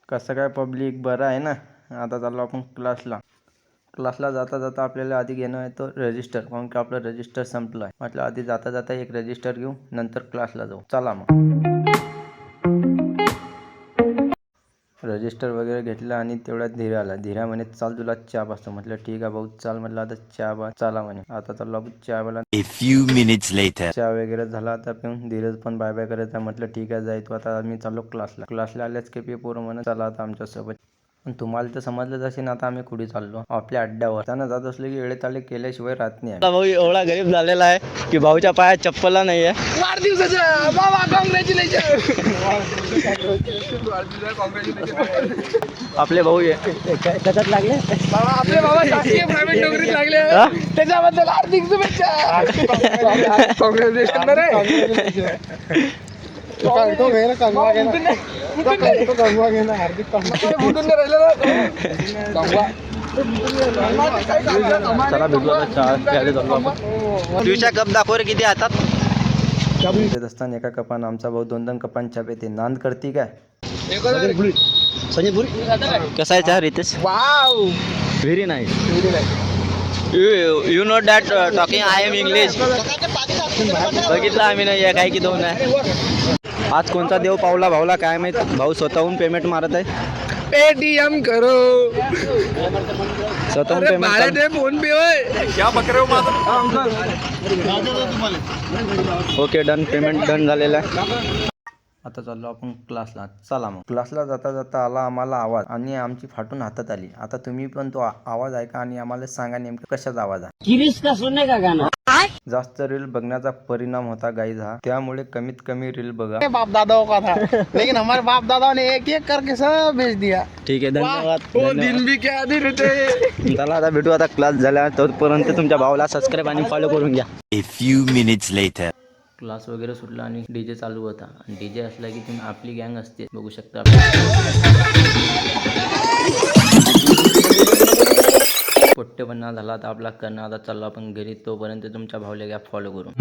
कसं काय पब्लिक बरं आहे ना. आता चाललो आपण क्लासला जाता जाता आपल्याला आधी घेणं आहे तो रजिस्टर, कारण की आपलं रजिस्टर संपलं आहे. म्हटलं आधी जाता जाता एक रजिस्टर घेऊ, नंतर क्लासला जाऊ. चला मग रजिस्टर वगैरे घेतलं आणि तेवढ्यात धीरे आला. धीरा म्हणे चाल तुला चहा पाजतो. म्हटलं ठीक आहे भाऊ चाल. म्हटलं आता चहा चला म्हणे. आता चाललो आपण चहा. A few minutes later. चहा वगैरे झाला आता पिऊन. धीरज पण बाय बाय करायचा. म्हटलं ठीक आहे जाय तू. आता आम्ही चाललो क्लासला आल्याच की पोरं म्हणत चला आता आमच्यासोबत. पण तुम्हाला तर समजलंच असेल आता आम्ही कुठे चाललो. आपल्या अड्ड्यावर. त्यांना जात असले की वेळे ताले केल्याशिवाय राहत नाही. भाऊ एवढा गरीब झालेला आहे की भाऊच्या पायात चप्पला नाही आहे. वाढदिवसाच्या बाबा कॉंग्रॅच्युलेशन. आपले भाऊ त्याच्यात लागले बाबा आपले बाबा शासकीय प्रायव्हेट नोकरीत लागले. त्याच्याबद्दल हार्दिक शुभेच्छा. कॉंग्रॅच्युलेशन रे. चला भेटू आता चहा प्यायला चाललो आपण. तुझ्या कप दाखव रे किती हातात. देत असताना एका कपानं आमचा भाऊ 2-2 कपान चहा पिते. नांद करती काय. संजय पुरी कसा आहे चहा Ritesh. Wow very nice. You know that talking I am English. बघितलं आम्ही नाही काय की दोन आहे. आज कोणता देव पावला भाऊला काय माहित. भाऊ स्वतःहून पेमेंट मारत आहे. पेटीएम करो. स्वतःहून अरे पेमेंट भाडे फोन पे होय. क्या बकरे हो माझं. Okay done. पेमेंट डन झालेलं आहे. आता चाललो आपण क्लासला. चला मग. क्लासला जाता जाता आला आम्हाला आवाज आणि आमची फाटून हातात आली. आता तुम्ही पण तो आवाज ऐका आणि आम्हाला सांगा नेमकं कशाचा आवाज आहे. जास्त रील बघण्याचा परिणाम होता गाईज हा. त्यामुळे कमीत कमी रील बघा. बाप दादाओं का था लेकिन हमारे बाप दादाओं ने एक एक करके सब भेज दिया. ठीक आहे धन्यवाद. वो दिन भी क्या दिन थे. चला आता भेटू. आता क्लास झाला तोपर्यंत तुमच्या भावाला सबस्क्राईब आणि फॉलो करून घ्या. A few minutes later. Class वगैरे सुटला आणि डीजे चालू होता. आणि डीजे असला की तुम्ही आपली गँग असते बघू शकता. पोट्टेपणा झाला आता आपला करणं. आता चाललो आपण घरी. तोपर्यंत तुमच्या भावल्या घ्या फॉलो करून.